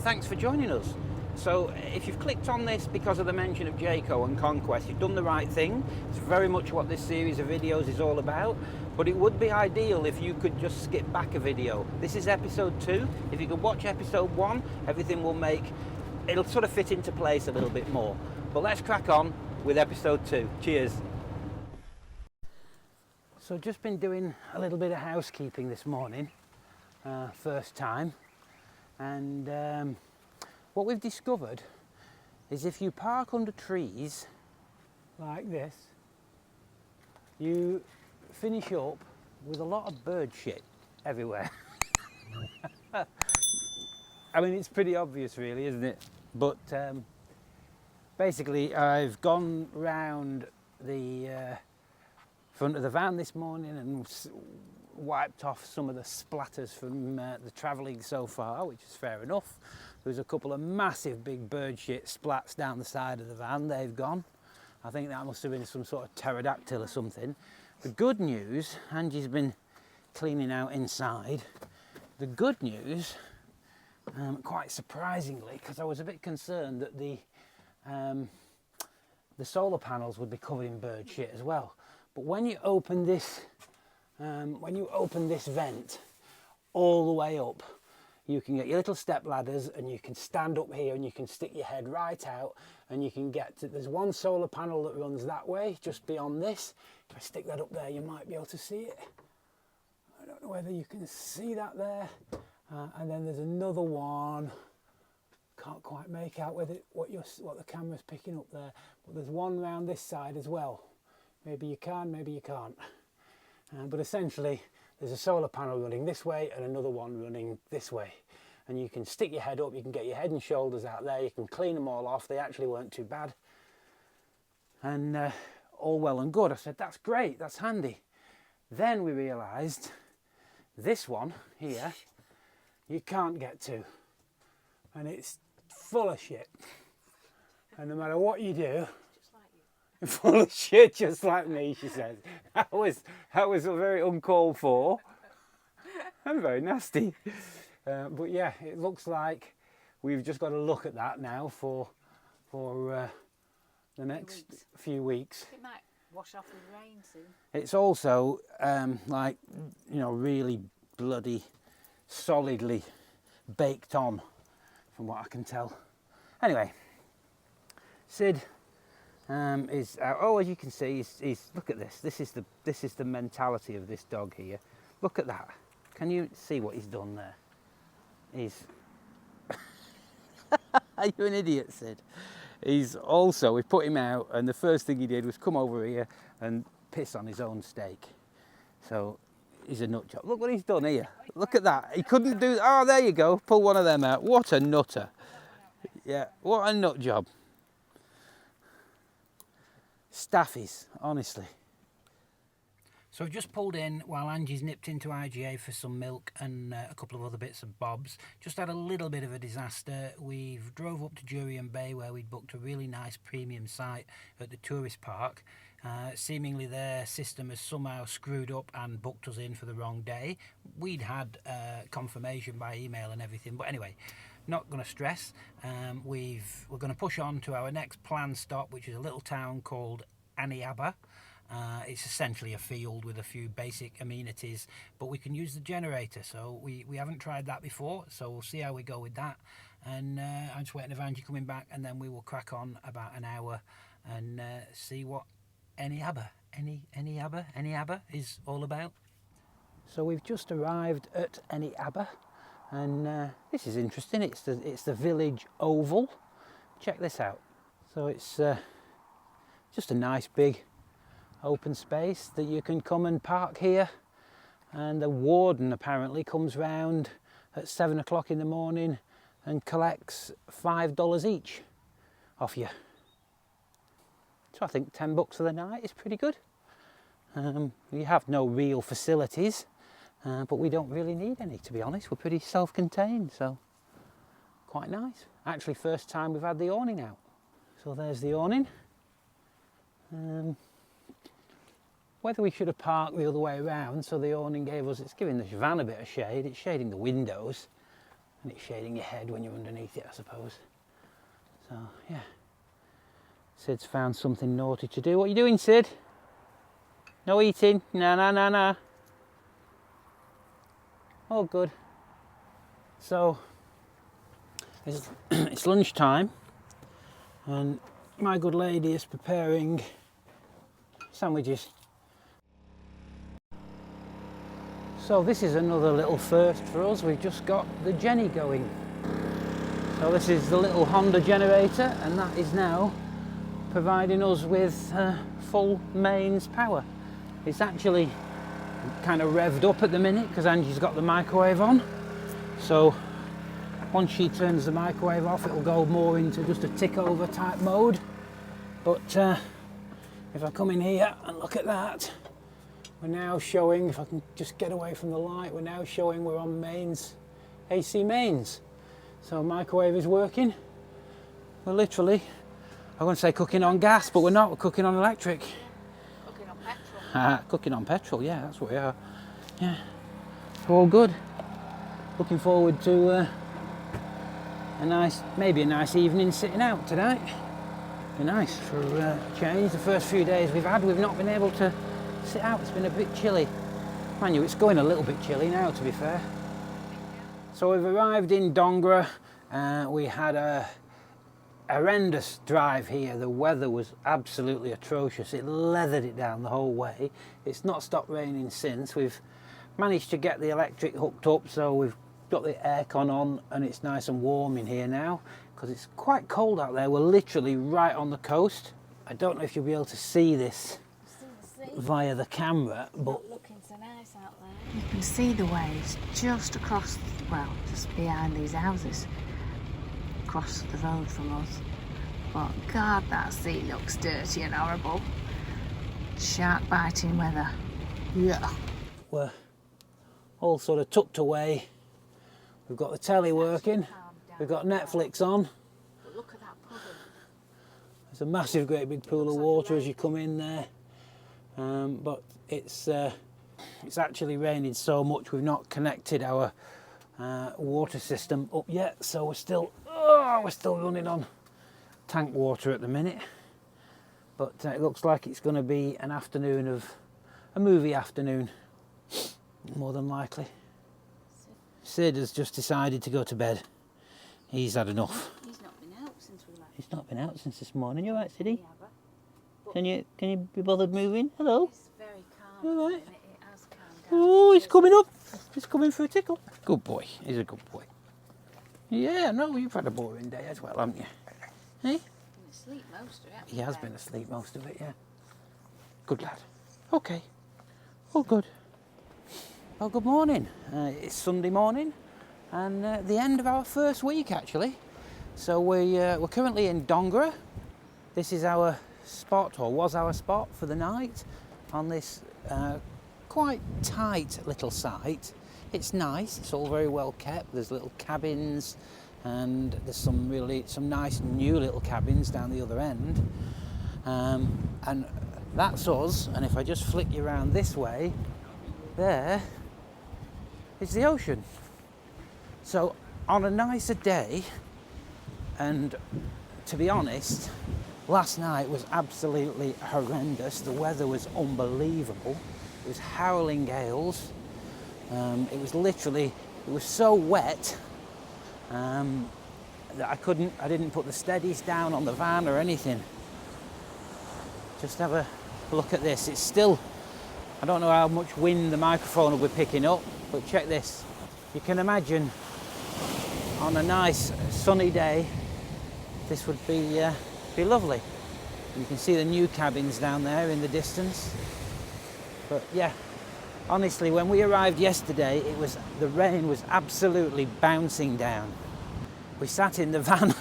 thanks for joining us. So if you've clicked on this because of the mention of Jayco and Conquest, you've done the right thing. It's very much what this series of videos is all about, but it would be ideal if you could just skip back a video. This is episode 2. If you could watch episode 1, everything it'll sort of fit into place a little bit more. But let's crack on with episode 2. Cheers. So just been doing a little bit of housekeeping this morning, first time, and what we've discovered is if you park under trees like this, you finish up with a lot of bird shit everywhere. I mean, it's pretty obvious really, isn't it? But basically I've gone round the front of the van this morning and wiped off some of the splatters from the travelling so far, which is fair enough. There's a couple of massive big bird shit splats down the side of the van. They've gone. I think that must have been some sort of pterodactyl or something. The good news, Angie's been cleaning out inside. The good news, quite surprisingly, because I was a bit concerned that the solar panels would be covered in bird shit as well. But when you open this vent all the way up, you can get your little step ladders and you can stand up here and you can stick your head right out and you can get to, there's one solar panel that runs that way, just beyond this. If I stick that up there, you might be able to see it. I don't know whether you can see that there. And then there's another one. Can't quite make out what the camera's picking up there. But there's one round this side as well. Maybe you can, maybe you can't. But essentially, there's a solar panel running this way and another one running this way. And you can stick your head up, you can get your head and shoulders out there, you can clean them all off. They actually weren't too bad. And all well and good. I said, that's great, that's handy. Then we realised this one here, you can't get to. And it's full of shit. And no matter what you do, full of shit, just like me, she says. That was very uncalled for and very nasty. But yeah, it looks like we've just got to look at that now for the next few weeks. It might wash off with rain soon. It's also like, you know, really bloody solidly baked on, from what I can tell. Anyway, Sid is out. Oh, as you can see, he's look at this. This is the mentality of this dog here. Look at that. Can you see what he's done there? He's are you an idiot, Sid? He's also, we put him out and the first thing he did was come over here and piss on his own steak. So he's a nut job. Look what he's done here. Look at that. He couldn't do. Oh, there you go. Pull one of them out. What a nutter. Yeah, what a nut job. Staffies, honestly. So I've just pulled in while Angie's nipped into IGA for some milk and a couple of other bits and bobs. Just had a little bit of a disaster. We've drove up to Jurien Bay where we'd booked a really nice premium site at the tourist park. Seemingly their system has somehow screwed up and booked us in for the wrong day. We'd had confirmation by email and everything, but anyway, not going to stress. We're going to push on to our next planned stop, which is a little town called Aniaba. It's essentially a field with a few basic amenities, but we can use the generator, so we haven't tried that before, so we'll see how we go with that. And I'm just waiting for Angie coming back, and then we will crack on about an hour and see what Aniaba is all about. So we've just arrived at Aniaba. And this is interesting. It's the village oval. Check this out. So it's just a nice big open space that you can come and park here. And the warden apparently comes round at 7 o'clock in the morning and collects $5 each off you. So I think $10 for the night is pretty good. You have no real facilities. But we don't really need any, to be honest. We're pretty self-contained, so quite nice. Actually, first time we've had the awning out. So there's the awning. Whether we should have parked the other way around, so the awning it's giving the van a bit of shade, it's shading the windows. and it's shading your head when you're underneath it, I suppose. So yeah, Sid's found something naughty to do. What are you doing, Sid? No eating? Nah. Oh, good. So it's lunchtime, and my good lady is preparing sandwiches. So this is another little first for us. We've just got the Jenny going. So this is the little Honda generator, and that is now providing us with full mains power. It's actually kind of revved up at the minute because Angie's got the microwave on. So once she turns the microwave off, it'll go more into just a tick over type mode. But if I come in here and look at that, we're now showing, if I can just get away from the light, we're now showing we're on mains, AC mains. So microwave is working. We're literally, I wouldn't say cooking on gas, but we're not, we're cooking on electric. Cooking on petrol. Cooking on petrol, yeah, that's what we are. Yeah, all good. Looking forward to maybe a nice evening sitting out tonight. Be nice for a change. The first few days we've not been able to sit out. It's been a bit chilly. Mind you, it's going a little bit chilly now, to be fair. So we've arrived in Dongra. We had a horrendous drive here. The weather was absolutely atrocious. It leathered it down the whole way. It's not stopped raining since. We've managed to get the electric hooked up, so we've got the aircon on and it's nice and warm in here now because it's quite cold out there. We're literally right on the coast. I don't know if you'll be able to see this via the camera, but not looking so nice out there. You can see the waves just across, well, just behind these houses, across the road from us. But God, that sea looks dirty and horrible. Shark biting weather. yeah, we're all sort of tucked away. We've got the telly working. We've got Netflix on. But look at that puddle. There's a massive, great big pool of water as you come in there. But it's actually raining so much we've not connected our water system up yet, so we're still running on tank water at the minute. But it looks like it's going to be an afternoon of a movie afternoon, more than likely. Sid has just decided to go to bed. He's had enough. He's not been out since we left. He's not been out since this morning. You all right, Siddy? Yeah, but Can you be bothered moving? Hello. it's very calm. All right. And it has calmed down. Oh, he's coming up. He's coming for a tickle. Good boy. He's a good boy. Yeah, no, you've had a boring day as well, haven't you? Hey? Been asleep most of it. He has been asleep most of it, yeah. Good lad. Okay. All good. Well, good morning. It's Sunday morning and the end of our first week, actually. So we're currently in Dongra. This is our spot, or was our spot for the night, on this quite tight little site. It's nice, it's all very well kept. There's little cabins and there's some nice new little cabins down the other end. And that's us, and if I just flick you around this way, there is the ocean. So on a nicer day, and to be honest, last night was absolutely horrendous. The weather was unbelievable. It was howling gales. It was so wet that I didn't put the steadies down on the van or anything. Just have a look at this. It's still, I don't know how much wind the microphone will be picking up, but check this. You can imagine on a nice sunny day, this would be lovely. You can see the new cabins down there in the distance. But yeah, honestly, when we arrived yesterday, the rain was absolutely bouncing down. We sat in the van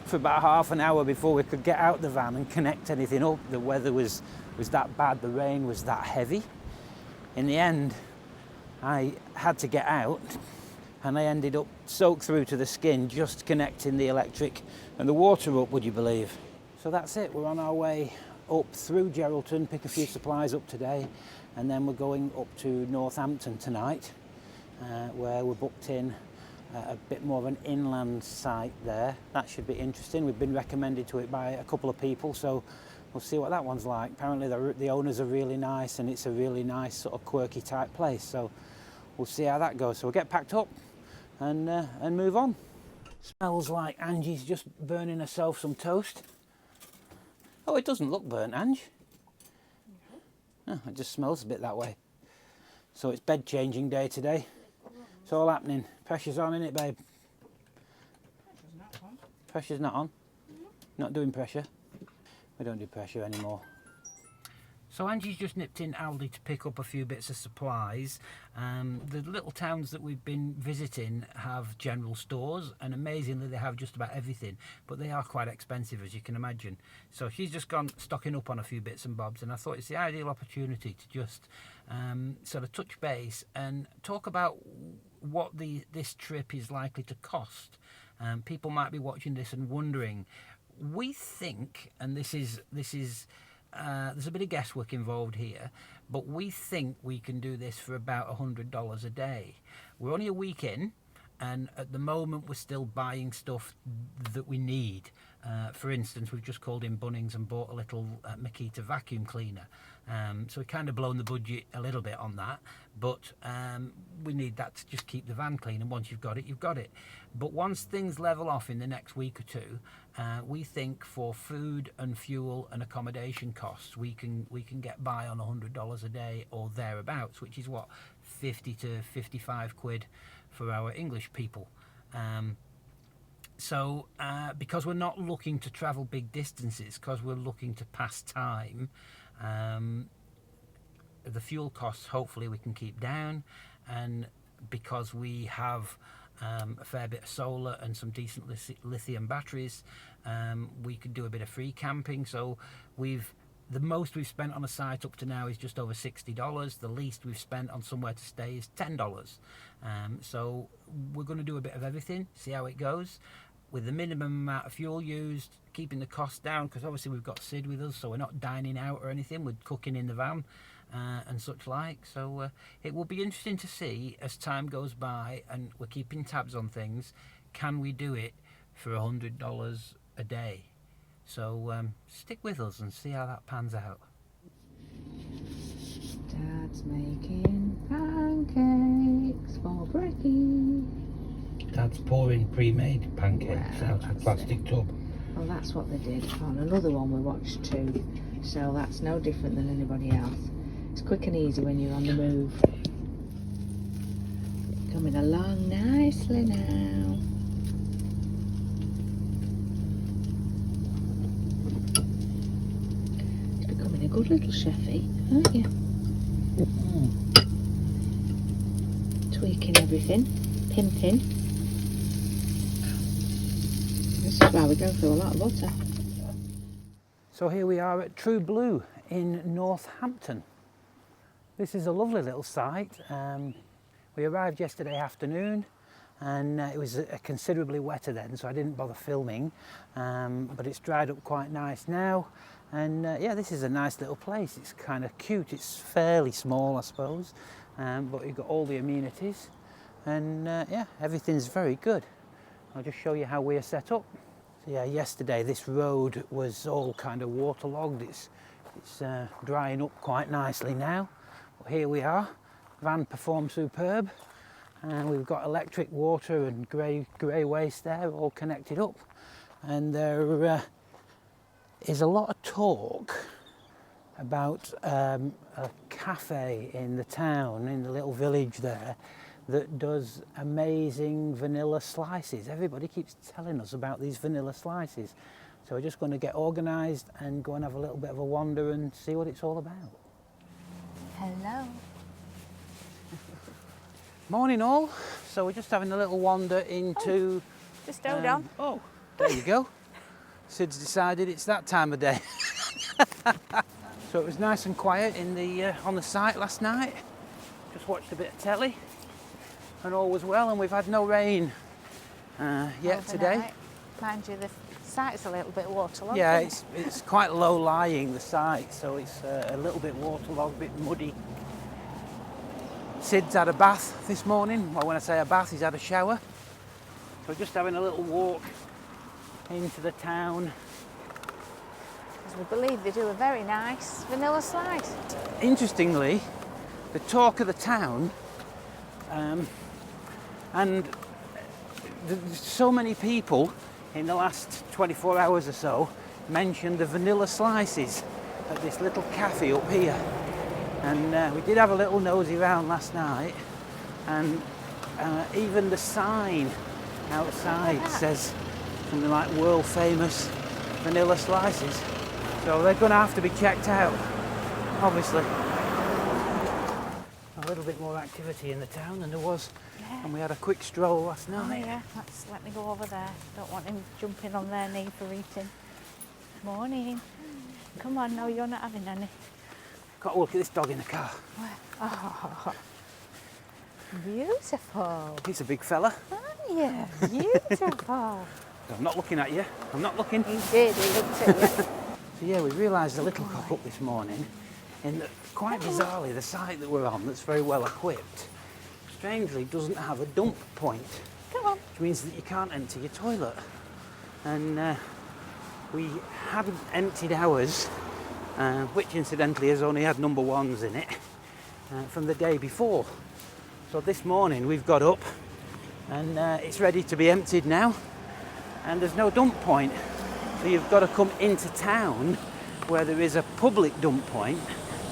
for about half an hour before we could get out the van and connect anything up. The weather was that bad, the rain was that heavy. In the end, I had to get out and I ended up soaked through to the skin just connecting the electric and the water up, would you believe? So that's it, we're on our way up through Geraldton, pick a few supplies up today, and then we're going up to Northampton tonight, where we're booked in a bit more of an inland site there. That should be interesting. We've been recommended to it by a couple of people, so we'll see what that one's like. Apparently the owners are really nice, and it's a really nice sort of quirky type place, so we'll see how that goes. So we'll get packed up and move on. Smells like Angie's just burning herself some toast. Oh, it doesn't look burnt, Ange. Oh, it just smells a bit that way. So it's bed changing day today. It's all happening. Pressure's on, innit, babe? Pressure's not on. Pressure's not on? Not doing pressure? We don't do pressure anymore. So Angie's just nipped in Aldi to pick up a few bits of supplies. The little towns that we've been visiting have general stores, and amazingly they have just about everything, but they are quite expensive, as you can imagine. So she's just gone stocking up on a few bits and bobs, and I thought it's the ideal opportunity to just sort of touch base and talk about what this trip is likely to cost. People might be watching this and wondering. We think, and this is there's a bit of guesswork involved here, but we think we can do this for about $100 a day. We're only a week in, and at the moment we're still buying stuff that we need. For instance, we've just called in Bunnings and bought a little Makita vacuum cleaner. So we've kind of blown the budget a little bit on that, but we need that to just keep the van clean, and once you've got it, you've got it. But once things level off in the next week or two, we think for food and fuel and accommodation costs, we can get by on $100 a day or thereabouts, which is what, 50 to 55 quid for our English people. So because we're not looking to travel big distances, because we're looking to pass time, the fuel costs hopefully we can keep down, and because we have a fair bit of solar and some decent lithium batteries, we could do a bit of free camping. So the most we've spent on a site up to now is just over $60. The least we've spent on somewhere to stay is $10. So we're going to do a bit of everything, see how it goes, with the minimum amount of fuel used, keeping the cost down, because obviously we've got Sid with us, so we're not dining out or anything, we're cooking in the van and such like. So it will be interesting to see as time goes by and we're keeping tabs on things, can we do it for $100 a day? So stick with us and see how that pans out. Dad's making pancakes for brekkie. Dad's pouring pre-made pancakes out of a plastic tub. Well, that's what they did on another one we watched too, so that's no different than anybody else. It's quick and easy when you're on the move. Coming along nicely now. He's becoming a good little chefy, aren't you? Tweaking everything, pimping. This is why we go through a lot of butter. So here we are at True Blue in Northampton. This is a lovely little site. We arrived yesterday afternoon, and it was considerably wetter then, so I didn't bother filming, but it's dried up quite nice now. And yeah, this is a nice little place. It's kind of cute. It's fairly small, I suppose, but you've got all the amenities, and yeah, everything's very good. I'll just show you how we're set up. So yeah, yesterday this road was all kind of waterlogged. It's drying up quite nicely now. But here we are. Van performed superb, and we've got electric, water and grey waste there, all connected up. And there is a lot of talk about a cafe in the town, in the little village there, that does amazing vanilla slices. Everybody keeps telling us about these vanilla slices. So we're just going to get organised and go and have a little bit of a wander and see what it's all about. Hello. Morning all. So we're just having a little wander into... Just hold on. Oh, there you go. Sid's decided it's that time of day. So it was nice and quiet in the on the site last night. Just watched a bit of telly, and all was well, and we've had no rain yet today. Mind you, the site's a little bit waterlogged. Yeah, isn't it's quite low lying, the site, so it's a little bit waterlogged, a bit muddy. Sid's had a bath this morning. Well, when I say a bath, he's had a shower. So just having a little walk into the town. As we believe they do a very nice vanilla slice. Interestingly, the talk of the town, and there's so many people in the last 24 hours or so mentioned the vanilla slices at this little cafe up here. And we did have a little nosy round last night, and even the sign outside says something like world famous vanilla slices. So they're going to have to be checked out, obviously. A little bit more activity in the town than there was when we had a quick stroll last night. Oh, yeah, let me go over there. Don't want him jumping on their knee for eating. Morning. Come on, no, you're not having any. Got to look at this dog in the car. Oh, beautiful. He's a big fella. Oh, yeah, beautiful. I'm not looking at you. I'm not looking. He did, he looked at you. So yeah, we realised a little cock up this morning in that, quite bizarrely, the site that we're on that's very well equipped, strangely doesn't have a dump point. Come on. Which means that you can't empty your toilet. And we hadn't emptied ours, which incidentally has only had number ones in it, from the day before. So this morning we've got up and it's ready to be emptied now, and there's no dump point. So you've got to come into town where there is a public dump point,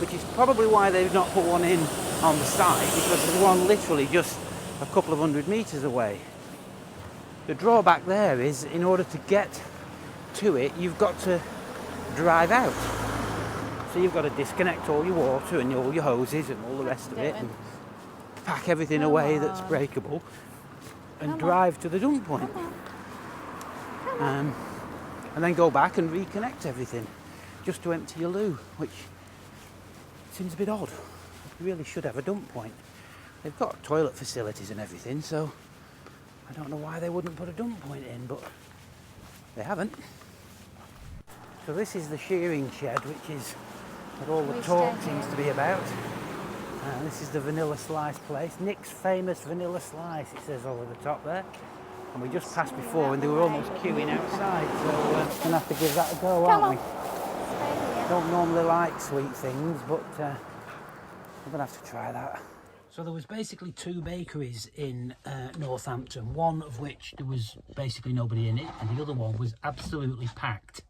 which is probably why they've not put one in on the site, because there's one literally just a couple of 100 metres away. The drawback there is, in order to get to it, you've got to drive out. So you've got to disconnect all your water and all your hoses and all the rest of it, and pack everything away that's breakable, and drive to the dump point. And then go back and reconnect everything just to empty your loo, which seems a bit odd. You really should have a dump point. They've got toilet facilities and everything, so I don't know why they wouldn't put a dump point in, but they haven't. So this is the shearing shed, which is what all the talk seems to be about. This is the vanilla slice place. Nick's famous vanilla slice, it says over the top there. And we just passed before and they were almost queuing outside, so we're going to have to give that a go, aren't we? Don't normally like sweet things, but we're going to have to try that. So there was basically two bakeries in Northampton, one of which there was basically nobody in it, and the other one was absolutely packed.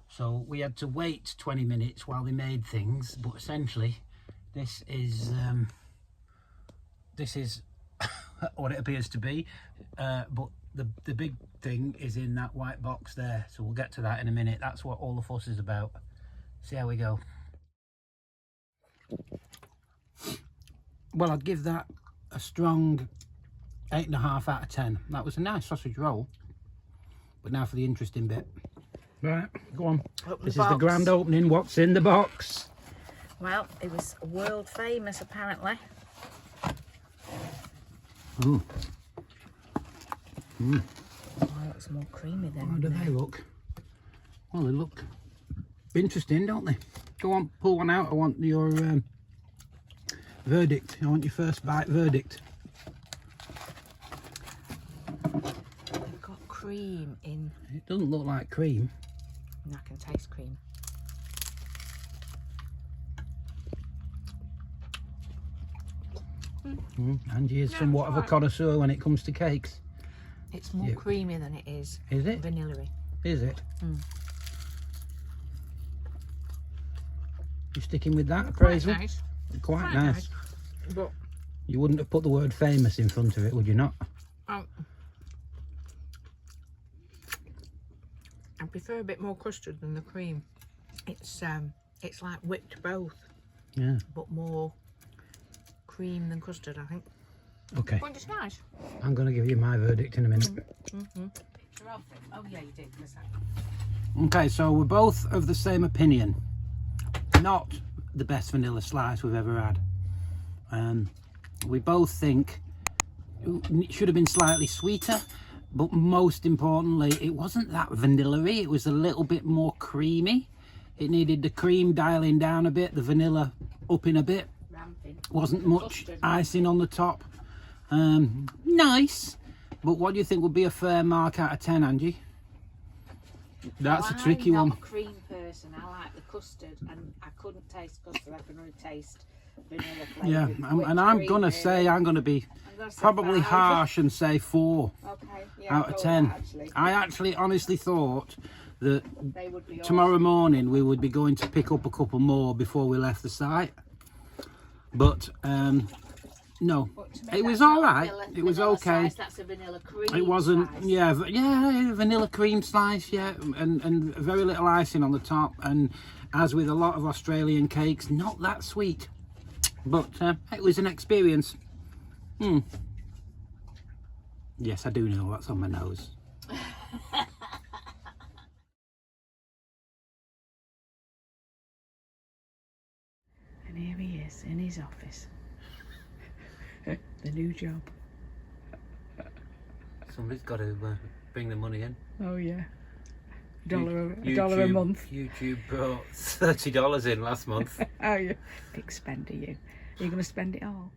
So we had to wait 20 minutes while they made things, but essentially this is what it appears to be, but the big thing is in that white box there, so we'll get to that in a minute. That's what all the fuss is about. See how we go. Well, I'd give that a strong 8.5 out of 10. That was a nice sausage roll, but now for the interesting bit. Right, go on. This is the grand opening. What's in the box? Well, it was world famous apparently. Ooh. Oh, it looks more creamy than. How do they look? Well, they look interesting, don't they? Go on, pull one out. I want your verdict. I want your first bite verdict. They've got cream in. It doesn't look like cream. I can taste cream. Angie is somewhat of a connoisseur when it comes to cakes. It's more creamy than it is. Is it? Vanilla-y. Is it? You sticking with that appraisal? Quite nice. Quite nice. But You wouldn't have put the word famous in front of it, would you not? I prefer a bit more custard than the cream. It's like whipped both. Yeah. But more cream than custard, I think. Okay. But it's nice. I'm going to give you my verdict in a minute. Picture of it. Oh yeah, you did. Okay, so we're both of the same opinion. Not the best vanilla slice we've ever had. We both think it should have been slightly sweeter, but most importantly, it wasn't that vanilla-y. It was a little bit more creamy. It needed the cream dialing down a bit, the vanilla upping a bit. Wasn't much icing on the top. Nice, But what do you think would be a fair mark out of 10, Angie? That's a tricky I'm one. not a cream person. I like the custard, and I couldn't taste custard. I can only taste vanilla flavour. Yeah, and I'm gonna say I'm gonna be probably 5. harsh and say 4 Okay, yeah, out of 10. I actually honestly thought that They would be tomorrow morning we would be going to pick up a couple more before we left the site, but no, it was all right. It was okay. Slice, that's a vanilla cream. It wasn't, slice. yeah, vanilla cream slice, yeah, and very little icing on the top. And as with a lot of Australian cakes, not that sweet, but it was an experience. Yes, I do know what's on my nose. And here he is in his office. The new job. Somebody's got to bring the money in. Oh yeah. $1 a month. YouTube brought $30 in last month. Oh yeah. Big spender you. Are you going to spend it all?